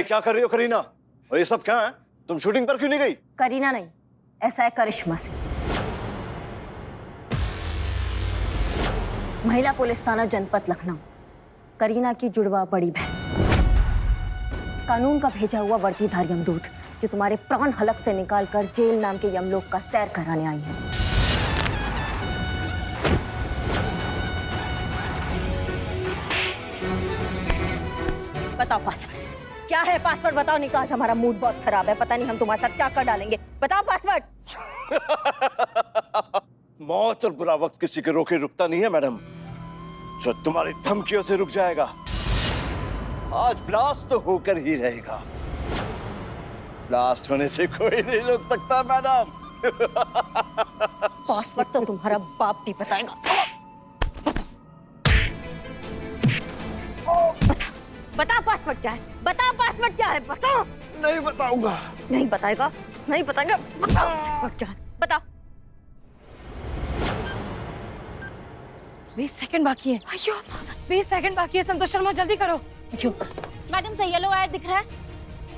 क्या कर रही हो करीना? और ये सब क्या है? तुम शूटिंग पर क्यों नहीं गई? करीना नहीं, ऐसा है करिश्मा सिंह, महिला पुलिस थाना जनपद लखनऊ, करीना की जुड़वा बड़ी बहन, कानून का भेजा हुआ वर्दीधार यमदूत जो तुम्हारे प्राण हलक से निकालकर जेल नाम के यमलोक का सैर कराने आई है। बताओ पासवर्ड क्या है? पासवर्ड बताओ, नहीं तो आज हमारा मूड बहुत खराब है। पता नहीं हम तुम्हारे साथ क्या कर डालेंगे। बताओ पासवर्ड। मौत और बुरा वक्त किसी के रोके रुकता नहीं है मैडम, जो तुम्हारी धमकियों से रुक जाएगा। आज ब्लास्ट तो होकर ही रहेगा। ब्लास्ट होने से कोई नहीं रोक सकता मैडम। पासवर्ड तो तुम्हारा बाप भी बताएगा। बता पासवर्ड क्या है? बता पासवर्ड क्या है? बताओ। नहीं बताऊंगा। नहीं बताएगा? नहीं बताएगा? बताओ पासवर्ड क्या है? बताओ। 20 सेकंड बाकी है। अयो 20 सेकंड बाकी है। संतोष शर्मा जल्दी करो। क्यों? मैडम से येलो वायर दिख रहा है?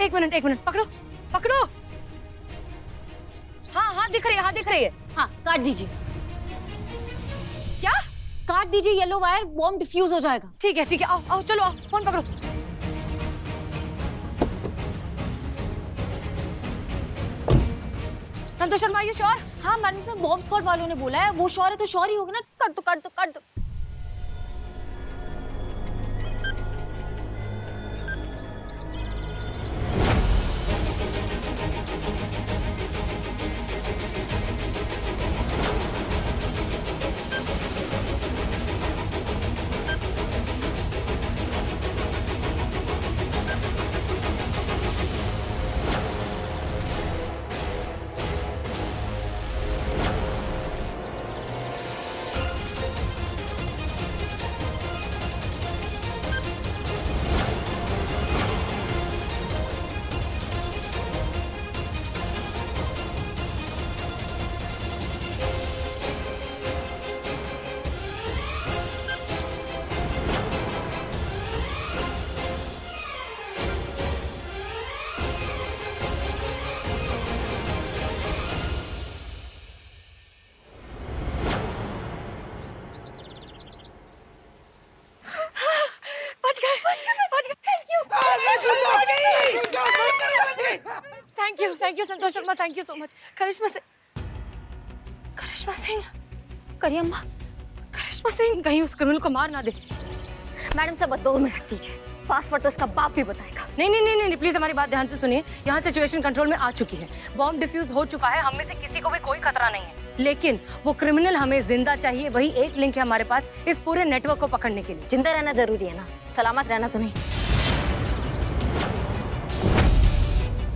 एक मिनट पकड़ो पकड़ो। हाँ हाँ दिख रही है, हाँ दिख रही है। हाँ काट दीजिए। क्या? काट दीजिए येलो वायर, बॉम्ब डिफ्यूज हो जाएगा। ठीक है आओ आओ चलो आओ, फोन पकड़ो। Santosh Sharma you sure? हाँ मैडम से बॉम्ब स्क्वाड वालों ने बोला है। वो श्योर है तो श्योर ही होगा ना। कर दो कर दो कर दो। Thank you Santosh Sharma, thank you so much. Karishma Singh करियम्मा, करिश्मा सिंह कहीं उस क्रिमिनल को मार ना दे। मैडम से बस 2 मिनट दीजिए। पासवर्ड तो उसका बाप भी बताएगा। नहीं प्लीज हमारी बात ध्यान से सुनिए। यहाँ सिचुएशन कंट्रोल में आ चुकी है, बॉम्ब डिफ्यूज हो चुका है, हम में से किसी को भी कोई खतरा नहीं है। लेकिन वो क्रिमिनल हमें जिंदा चाहिए। वही एक लिंक है हमारे पास इस पूरे नेटवर्क को पकड़ने के लिए। जिंदा रहना जरूरी है ना, सलामत रहना तो नहीं।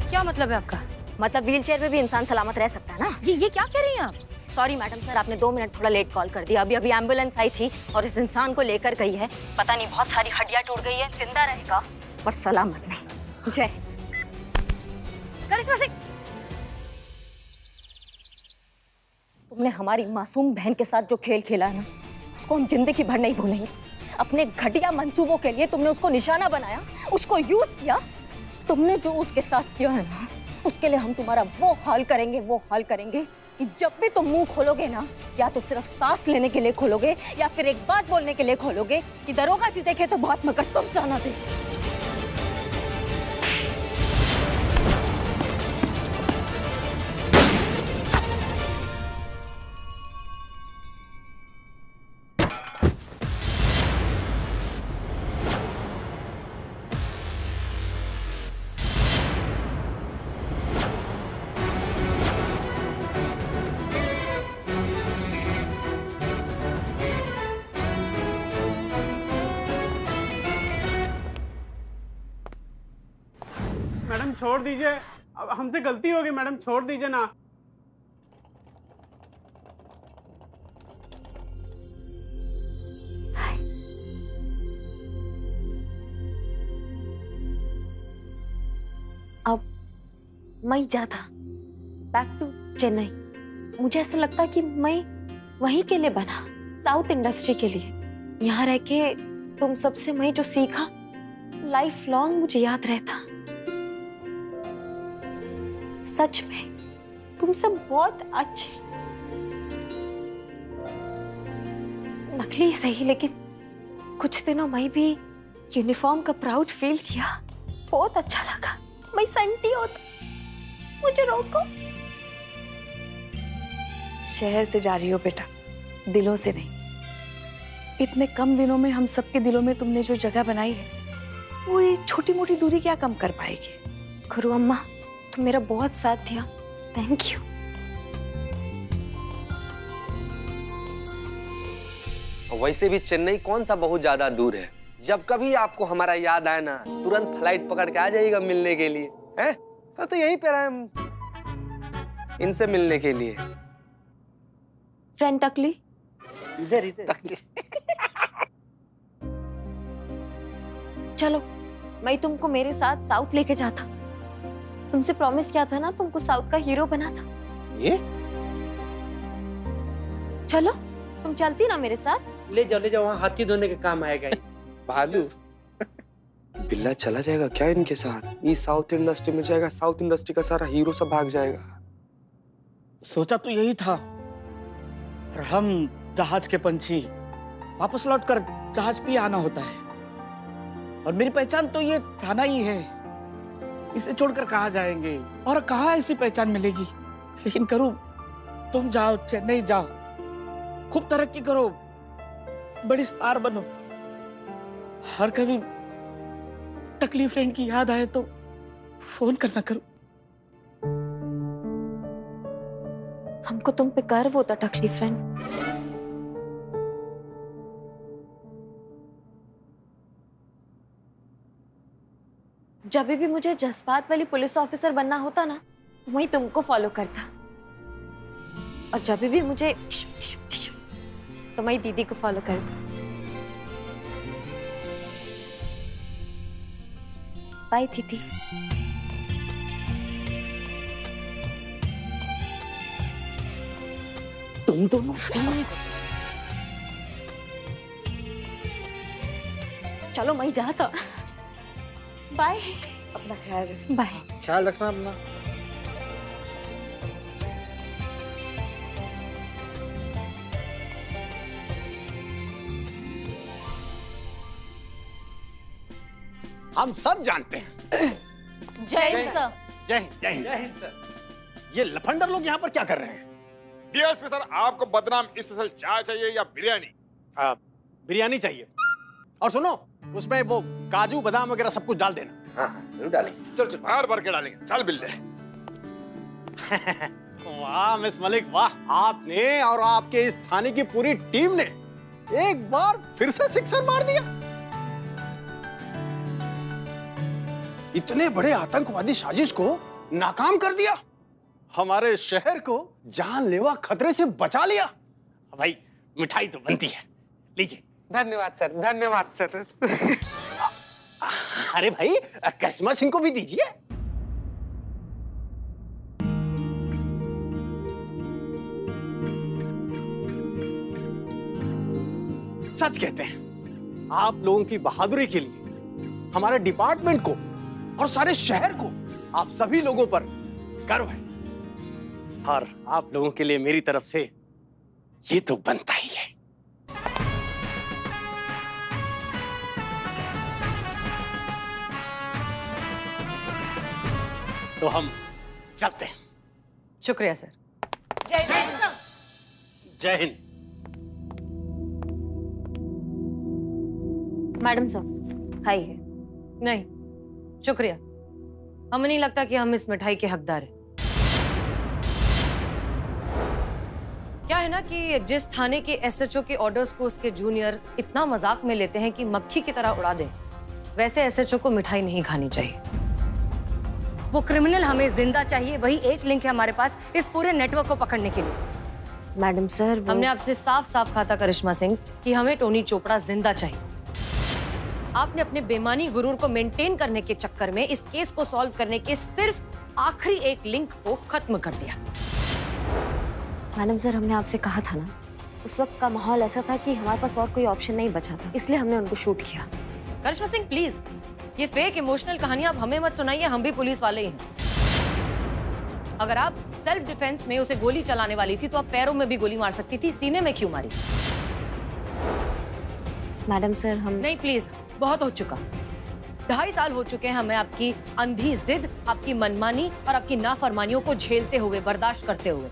क्या मतलब है आपका? मतलब व्हीलचेयर पे भी इंसान सलामत रह सकता है ना। ये क्या कह रही हैं आप? सॉरी मैडम सर, आपने 2 मिनट थोड़ा लेट कॉल कर दिया। अभी एम्बुलेंस आई थी और इस इंसान को लेकर गई है। पता नहीं बहुत सारी हड्डियां टूट गई है। जिंदा रहेगा पर सलामत नहीं। जय हिंद। करिश्मा सिंह, तुमने हमारी मासूम बहन के साथ जो खेल खेला है ना, उसको हम जिंदगी भर नहीं भूलेंगे। अपने घटिया मंसूबों के लिए तुमने उसको निशाना बनाया, उसको यूज किया। तुमने जो उसके साथ किया है ना, उसके लिए हम तुम्हारा वो हाल करेंगे कि जब भी तुम मुंह खोलोगे ना, या तो सिर्फ सांस लेने के लिए खोलोगे या फिर एक बात बोलने के लिए खोलोगे कि दरोगा जी देखे तो बहुत मगर तुम जाना दे। मैडम छोड़ दीजिए, अब हमसे गलती हो गई मैडम, छोड़ दीजिए ना। अब मई जाता बैक टू चेन्नई। मुझे ऐसा लगता है कि मई वहीं के लिए बना, साउथ इंडस्ट्री के लिए। यहाँ रह के तुम सबसे मई जो सीखा लाइफ लॉन्ग मुझे याद रहता। सच में तुम सब बहुत अच्छे, नकली सही, लेकिन कुछ दिनों मैं भी यूनिफॉर्म का प्राउड फील किया, बहुत अच्छा लगा। मैं संटी होता, मुझे रोको। शहर से जा रही हो बेटा, दिलों से नहीं। इतने कम दिनों में हम सबके दिलों में तुमने जो जगह बनाई है, वो ये छोटी मोटी दूरी क्या कम कर पाएगी। गुरु अम्मा, तुम मेरा बहुत साथ दिया, थैंक यू। वैसे भी चेन्नई कौन सा बहुत ज्यादा दूर है। जब कभी आपको हमारा याद आए ना, तुरंत फ्लाइट पकड़ के आ जाइएगा मिलने के लिए। हैं? तो यहीं पे रहे हम इनसे मिलने के लिए। फ्रेंड तकली, इधर इधर। चलो मैं तुमको मेरे साथ साउथ लेके जाता। तुमसे प्रॉमिस किया था ना, तुमको साउथ का हीरो बना था। ये चलो तुम चलती ना मेरे साथ। ले जाओ, वहाँ हाथी धोने के काम आएगा ये। भालू बिल्ला चला जाएगा क्या इनके साथ? ये साउथ इंडस्ट्री में जाएगा, साउथ इंडस्ट्री का सारा हीरो सब भाग जाएगा। सोचा तो यही था, और हम जहाज के पंछी वापस लौटकर जहाज पे आना होता है, और मेरी पहचान तो ये थाना ही है। इसे छोड़कर कहाँ जाएंगे और कहाँ ऐसी पहचान मिलेगी। लेकिन करूँ, तुम जाओ, चेन्नई जाओ, खूब तरक्की करो, बड़ी स्टार बनो, हर कभी तकलीफ फ्रेंड की याद आए तो फोन करना करो। हमको तुम पे गर्व होता टकली फ्रेंड। जब भी मुझे जज्बात वाली पुलिस ऑफिसर बनना होता ना, तो वही तुमको फॉलो करता, और जब भी मुझे तो मैं दीदी को फॉलो करता। बाय दीदी। तुम दोनों चलो मैं जाता। बाय। अपना ख्याल रखना। बाय। ख्याल रखना अपना। हम सब जानते हैं। जय हिंद सर। जय हिंद, जय हिंद, जय हिंद सर। ये लफंडर लोग यहाँ पर क्या कर रहे हैं? डीएसपी सर, आपको बदनाम स्पेशल चाय चाहिए या बिरयानी? बिरयानी चाहिए। और सुनो, उसमें वो काजू बादाम वगैरह सब कुछ डाल देना। हाँ, जरूर डालेंगे। चल चल, भर भर के डालेंगे। चल बिल्ले। वाह मिस मलिक, वाह! आपने और आपके इस थाने की पूरी टीम ने एक बार फिर से सिक्सर मार दिया। इतने बड़े आतंकवादी साजिश को नाकाम कर दिया, हमारे शहर को जानलेवा खतरे से बचा लिया। भाई मिठाई तो बनती है, लीजिए। धन्यवाद सर, धन्यवाद सर। अरे भाई, करिश्मा सिंह को भी दीजिए। सच कहते हैं, आप लोगों की बहादुरी के लिए हमारे डिपार्टमेंट को और सारे शहर को, आप सभी लोगों पर गर्व है, और आप लोगों के लिए मेरी तरफ से ये तो बनता ही है। तो हम चलते हैं। शुक्रिया सर। जय हिंद। मैडम साहब, हाय है। नहीं शुक्रिया, हमें नहीं लगता कि हम इस मिठाई के हकदार हैं। क्या है ना कि जिस थाने के एसएचओ के ऑर्डर्स को उसके जूनियर इतना मजाक में लेते हैं कि मक्खी की तरह उड़ा दें, वैसे एसएचओ को मिठाई नहीं खानी चाहिए। वो क्रिमिनल हमें जिंदा चाहिए, वही एक लिंक है हमारे पास इस पूरे नेटवर्क को पकड़ने के लिए। मैडम सर, हमने आपसे साफ साफ कहा था करिश्मा सिंह कि हमें टोनी चोपड़ा जिंदा चाहिए। आपने अपने बेईमानी गुरूर को मेंटेन करने के चक्कर में इस केस को सॉल्व करने के सिर्फ आखिरी एक लिंक को खत्म कर दिया। मैडम सर, हमने आपसे कहा था ना, उस वक्त का माहौल ऐसा था कि हमारे पास और कोई ऑप्शन नहीं बचा था, इसलिए हमने उनको शूट किया। करिश्मा सिंह प्लीज, ये फेक इमोशनल कहानियां आप हमें मत सुनाइए, हम भी पुलिस वाले ही हैं। अगर आप सेल्फ डिफेंस में उसे गोली चलाने वाली थी तो आप पैरों में भी गोली मार सकती थी, सीने में क्यों मारी? मैडम सर, हम नहीं प्लीज, बहुत हो चुका। 2.5 साल हो चुके हैं हमें आपकी अंधी जिद, आपकी मनमानी और आपकी नाफरमानियों को झेलते हुए, बर्दाश्त करते हुए।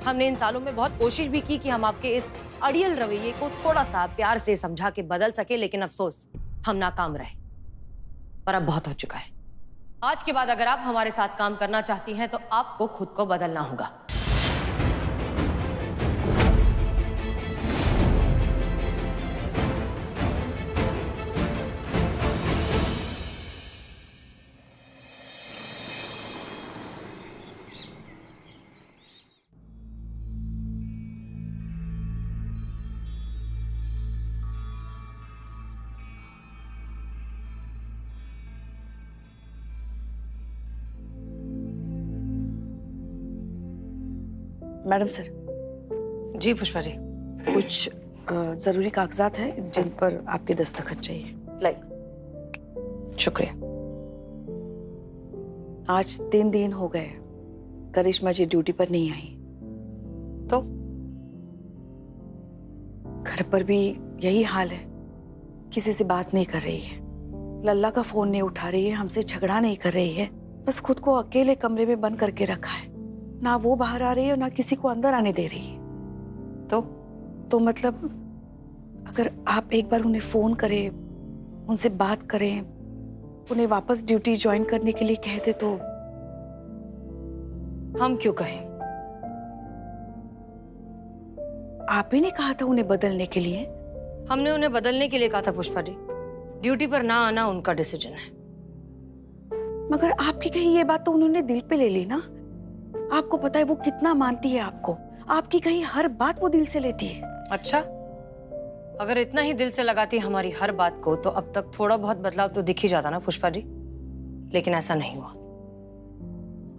हमने इन सालों में बहुत कोशिश भी की कि हम आपके इस अड़ियल रवैये को थोड़ा सा प्यार से समझा के बदल सके, लेकिन अफसोस हम नाकाम रहे। पर अब बहुत हो चुका है। आज के बाद अगर आप हमारे साथ काम करना चाहती हैं तो आपको खुद को बदलना होगा। मैडम सर, जी पुष्पा जी। कुछ जरूरी कागजात हैं जिन पर आपके दस्तखत चाहिए। लाइक, शुक्रिया। आज 3 दिन हो गए करिश्मा जी ड्यूटी पर नहीं आई, तो घर पर भी यही हाल है, किसी से बात नहीं कर रही है, लल्ला का फोन नहीं उठा रही है, हमसे झगड़ा नहीं कर रही है, बस खुद को अकेले कमरे में बंद करके रखा है। ना वो बाहर आ रही है और ना किसी को अंदर आने दे रही है। तो मतलब अगर आप एक बार उन्हें फोन करें, उनसे बात करें, उन्हें वापस ड्यूटी ज्वाइन करने के लिए कह दे तो। हम क्यों कहें? आप ही ने कहा था उन्हें बदलने के लिए। हमने उन्हें बदलने के लिए कहा था पुष्पा जी। ड्यूटी पर ना आना उनका डिसीजन है। मगर आपकी कही ये बात तो उन्होंने दिल पे ले ली ना। आपको पता है वो कितना मानती है आपको, आपकी कही हर बात वो दिल से लेती है। अच्छा, अगर इतना ही दिल से लगाती हमारी हर बात को तो अब तक थोड़ा बहुत बदलाव तो दिख ही जाता ना पुष्पा जी, लेकिन ऐसा नहीं हुआ।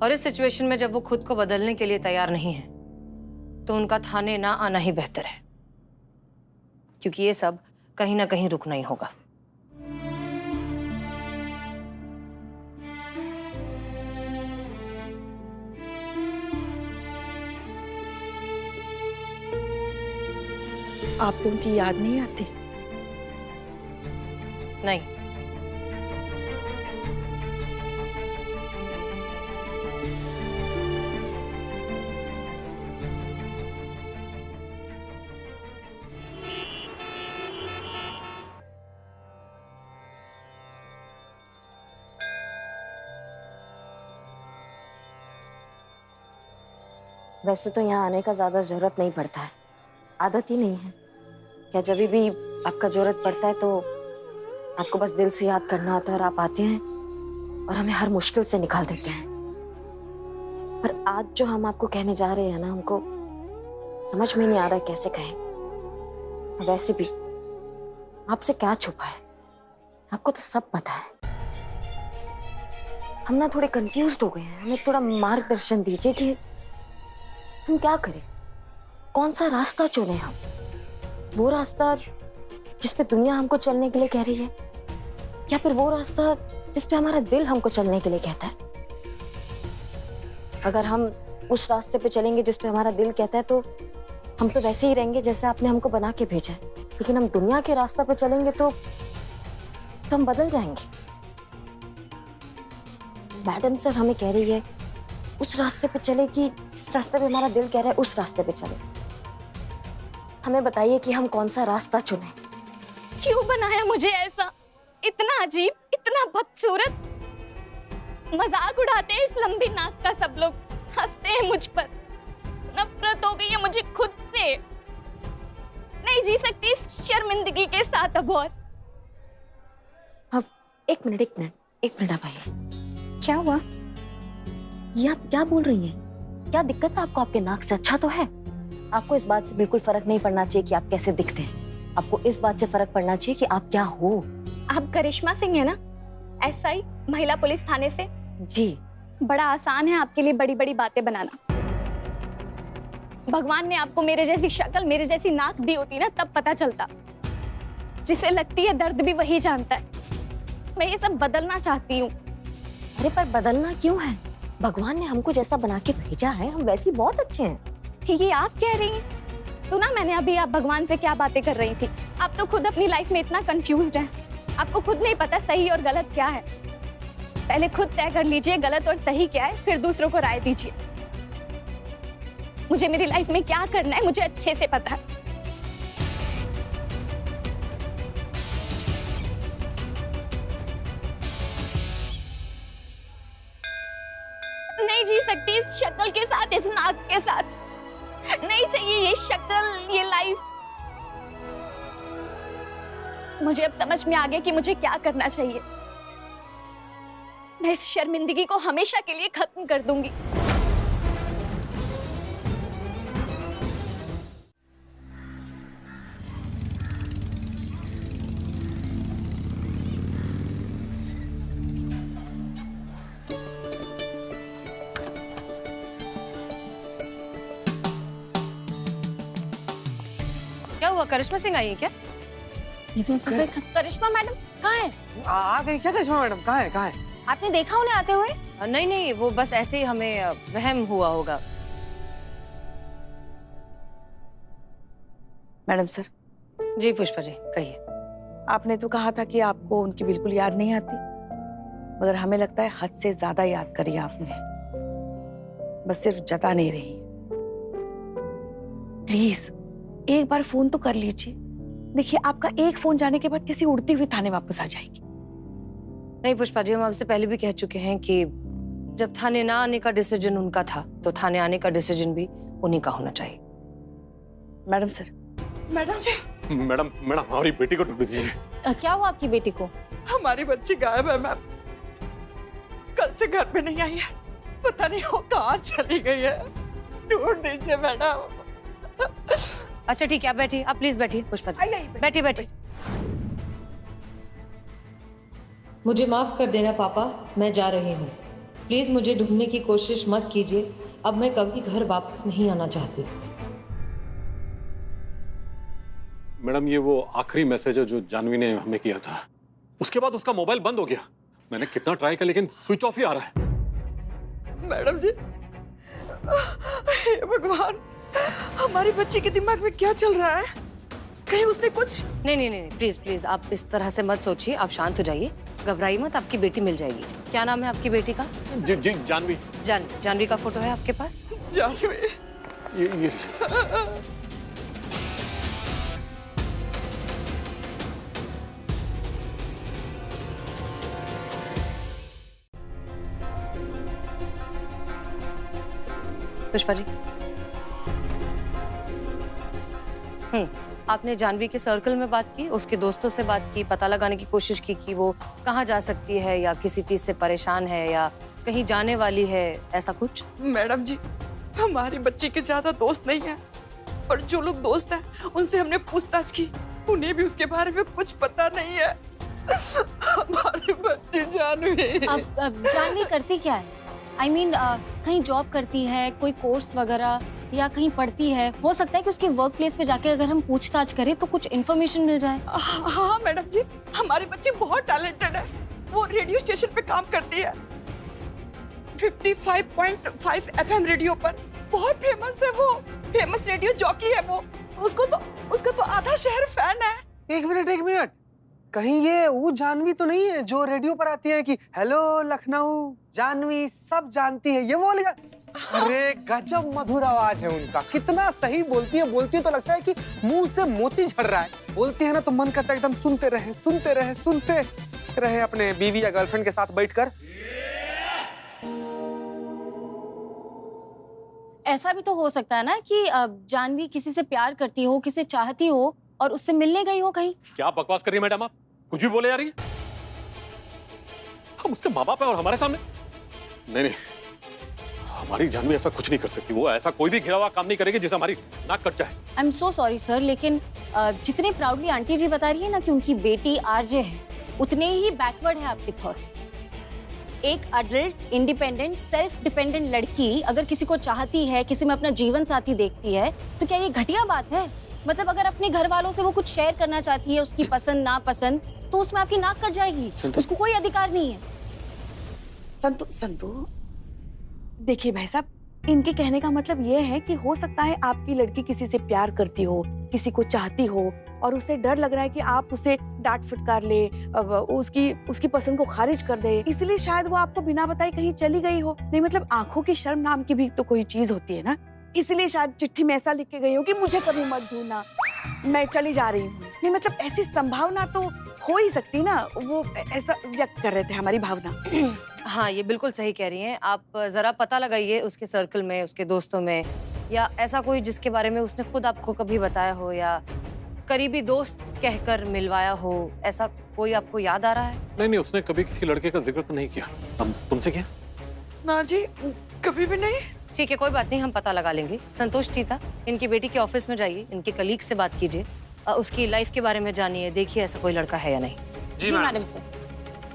और इस सिचुएशन में जब वो खुद को बदलने के लिए तैयार नहीं है तो उनका थाने ना आना ही बेहतर है, क्योंकि ये सब कहीं ना कहीं रुकना ही होगा। आपको उनकी याद नहीं आती? नहीं। वैसे तो यहाँ आने का ज्यादा जरूरत नहीं पड़ता है, आदत ही नहीं है। क्या जब भी आपका जरूरत पड़ता है तो आपको बस दिल से याद करना होता है और आप आते हैं और हमें हर मुश्किल से निकाल देते हैं। पर आज जो हम आपको कहने जा रहे हैं ना, हमको समझ में नहीं आ रहा है कैसे कहें। वैसे भी आपसे क्या छुपा है, आपको तो सब पता है। हम ना थोड़े कंफ्यूज्ड हो गए हैं, हमें थोड़ा मार्गदर्शन दीजिए कि हम क्या करें, कौन सा रास्ता चुने हम। वो रास्ता जिस पे दुनिया हमको चलने के लिए कह रही है, या फिर वो रास्ता जिस पे हमारा दिल हमको चलने के लिए कहता है। अगर हम उस रास्ते पे चलेंगे जिस पे हमारा दिल कहता है तो हम तो वैसे ही रहेंगे जैसे आपने हमको बना के भेजा है, लेकिन हम दुनिया के रास्ते पे चलेंगे तो हम बदल जाएंगे। मैडम सर हमें कह रही है उस रास्ते पे चले कि जिस रास्ते पे हमारा दिल कह रहा है उस रास्ते पे चले। हमें बताइए कि हम कौन सा रास्ता चुने। क्यों बनाया मुझे ऐसा, इतना अजीब, इतना बदसूरत। मजाक उड़ाते हैं इस लंबी नाक का सब लोग, हंसते हैं मुझ पर। नफरत हो गई है मुझे खुद से, नहीं जी सकती इस शर्मिंदगी के साथ अब और। अब एक मिनट आप आइए। क्या हुआ? ये आप क्या बोल रही हैं? क्या दिक्कत है आपको? आपके नाक से अच्छा तो है। आपको इस बात से बिल्कुल फर्क नहीं पड़ना चाहिए कि आप कैसे दिखते हैं। आपको इस बात से फर्क पड़ना चाहिए कि आप क्या हो। आप करिश्मा सिंह है ना, SI महिला पुलिस थाने से? जी। बड़ा आसान है आपके लिए बड़ी बड़ी बातें बनाना। भगवान ने आपको मेरे जैसी शक्ल, मेरे जैसी नाक दी होती ना, तब पता चलता। जिसे लगती है दर्द भी वही जानता है। मैं ये सब बदलना चाहती हूँ, अरे पर बदलना क्यों है? भगवान ने हमको जैसा बना के भेजा है, हम वैसे ही बहुत अच्छे हैं। ये आप कह रही हैं? सुना मैंने अभी आप भगवान से क्या बातें कर रही थी। आप तो खुद अपनी लाइफ में इतना कंफ्यूज्ड हैं। आपको खुद नहीं पता सही और गलत क्या है। पहले खुद तय कर लीजिए गलत और सही क्या है, फिर दूसरों को राय दीजिए। मुझे मेरी लाइफ में क्या करना है मुझे अच्छे से पता है। नहीं जी सकती इस शक्ल के साथ, इस नाक के साथ। नहीं चाहिए ये शक्ल, ये लाइफ। मुझे अब समझ में आ गया कि मुझे क्या करना चाहिए। मैं इस शर्मिंदगी को हमेशा के लिए खत्म कर दूंगी। क्या हुआ, करिश्मा सिंह आई है क्या? ये तो सफेद करिश्मा मैडम कहाँ है? आ गई क्या करिश्मा मैडम? कहाँ है, कहाँ है? आपने देखा उन्हें आते हुए? नहीं नहीं, वो बस ऐसे ही हमें वहम हुआ होगा। मैडम सर, जी पुष्पा जी कहिए। आपने तो कहा था कि आपको उनकी बिल्कुल याद नहीं आती, मगर हमें लगता है हद से ज्यादा याद करी आपने। बस सिर्फ जता नहीं रही। प्लीज एक बार फोन तो कर लीजिए। देखिए आपका एक फोन जाने के बाद किसी उड़ती हुई थाने वापस आ जाएगी। नहीं पुष्पा जी, हम आपसे पहले भी कह चुके हैं कि जब थाने ना आने का डिसीजन उनका था तो थाने आने का डिसीजन भी उन्हीं का होना चाहिए। Madam sir. मैडम जी। मैडम मैडम हमारी बेटी को ढूंढ दीजिए। क्या हुआ आपकी बेटी को? हमारी बच्ची गायब है मैम। कल से घर पे नहीं आई है, पता नहीं वो कहाँ चली गई है। ढूंढ दीजिए मैडम। अच्छा ठीक है, आप बैठिए, आप प्लीज बैठिए पुष्पा जी, बैठिए बैठिए। मुझे माफ कर देना पापा, मैं जा रही हूँ। प्लीज मुझे ढूंढने की कोशिश मत कीजिए। अब मैं कभी घर वापस नहीं आना चाहती। मैडम ये वो आखिरी मैसेज है जो जानवी ने हमें किया था। उसके बाद उसका मोबाइल बंद हो गया। मैंने कितना ट्राई किया लेकिन स्विच ऑफ ही आ रहा है। मैडम जी, हे भगवान, हमारी बच्ची के दिमाग में क्या चल रहा है? कहीं उसने कुछ? नहीं नहीं नहीं, प्लीज प्लीज आप इस तरह से मत सोचिए, आप शांत हो जाइए, घबराइए मत, आपकी बेटी मिल जाएगी। क्या नाम है आपकी बेटी का? जी जी जानवी। जानवी का फोटो है आपके पास? जानवी। ये पुष्पा जी। आपने जानवी के सर्कल में बात की, उसके दोस्तों से बात की, पता लगाने की कोशिश की कि वो कहाँ जा सकती है या किसी चीज से परेशान है या कहीं जाने वाली है, ऐसा कुछ? मैडम जी, हमारी बच्ची के ज्यादा दोस्त नहीं है, पर जो लोग दोस्त हैं उनसे हमने पूछताछ की, उन्हें भी उसके बारे में कुछ पता नहीं है। हमारी बच्ची जानवी। अब जानवी करती क्या है? I mean, कहीं जॉब करती है, कोई कोर्स वगैरह, या कहीं पढ़ती है? हो सकता है कि उसके वर्क प्लेस पे जाके अगर हम पूछताछ करें तो कुछ इन्फॉर्मेशन मिल जाए। हाँ मैडम जी, हमारी बच्ची बहुत टैलेंटेड है। वो रेडियो स्टेशन पे काम करती है, 55.5 FM रेडियो पर। बहुत फेमस है वो, फेमस रेडियो जॉकी है वो। उसका तो आधा शहर फैन है। एक मिनट, कहीं ये वो जानवी तो नहीं है जो रेडियो पर आती है कि हेलो लखनऊ, जानवी सब जानती है, ये वो वाली? अरे गजब मधुर आवाज है उनका, कितना सही बोलती है तो लगता है कि मुंह से मोती झड़ रहा है। बोलती है ना तो मन करता है एकदम सुनते रहे अपने बीवी या गर्लफ्रेंड के साथ बैठकर। ऐसा भी तो हो सकता है ना कि जानवी किसी से प्यार करती हो, किसी से चाहती हो और उससे मिलने गई हो कहीं। क्या बकवास कर रही है मैडम आप? कुछ भी बोले जा रही है। हम उसके माँ बाप है और हमारे सामने? नहीं, हमारी जानवी ऐसा कुछ नहीं कर सकती। वो ऐसा कोई भी घिरा हुआ काम नहीं करेगी जिसे हमारी नाक कट जाए। I am so sorry sir, लेकिन जितने प्राउडली आंटी जी बता रही है ना कि उनकी बेटी आरजे है, उतने ही बैकवर्ड है आपके थॉट्स। एक अडल्ट, इंडिपेंडेंट, सेल्फ डिपेंडेंट लड़की अगर किसी को चाहती है, किसी में अपना जीवन साथी देखती है, तो क्या ये घटिया बात है? मतलब अगर अपने घर वालों से वो कुछ शेयर करना चाहती है, उसकी पसंद नापसंद, तो उसमें आपकी नाक कट जाएगी। उसको कोई अधिकार नहीं है। संतु देखिए भाई साहब, इनके कहने का मतलब ये है कि हो सकता है आपकी लड़की किसी से प्यार करती हो, किसी को चाहती हो, और उसे डर लग रहा है कि आप उसे डांट फटकार ले, उसकी पसंद को खारिज कर दे, इसलिए शायद वो आपको बिना बताए कहीं चली गई हो। नहीं मतलब आंखों की शर्म नाम की भी तो कोई चीज होती है ना, इसलिए शायद चिट्ठी में ऐसा लिख के गई हो कि मुझे कभी मत ढूंढना, मैं चली जा रही हूँ। नहीं मतलब ऐसी संभावना तो हो ही सकती ना, वो ऐसा व्यक्त कर रहे थे हमारी भावना। हाँ, ये बिल्कुल सही कह रही हैं आप। जरा पता लगाइए उसके सर्कल में, उसके दोस्तों में, या ऐसा कोई जिसके बारे में उसने खुद आपको कभी बताया हो या करीबी दोस्त कहकर मिलवाया हो, ऐसा कोई आपको याद आ रहा है? नहीं, उसने कभी किसी लड़के का जिक्र तो नहीं किया। हम तुमसे क्या? ना जी, कभी भी नहीं। ठीक है, कोई बात नहीं, हम पता लगा लेंगे। संतोष चीता, इनकी बेटी के ऑफिस में जाइए, इनके कलीग से बात कीजिए, उसकी लाइफ के बारे में जानिए, देखिए ऐसा कोई लड़का है या नहीं। जी मैडम सर।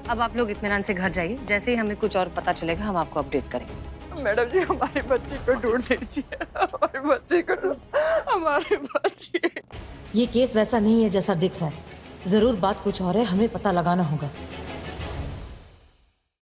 अब आप लोग इत्मीनान से घर जाइए, जैसे ही हमें कुछ और पता चलेगा हम आपको अपडेट करेंगे। मैडम जी, हमारे बच्चे को ढूंढ लीजिए, हमारे बच्चे को हमारे बच्चे। ये केस वैसा नहीं है जैसा दिख रहा है। जरूर बात कुछ और है, हमें पता लगाना होगा।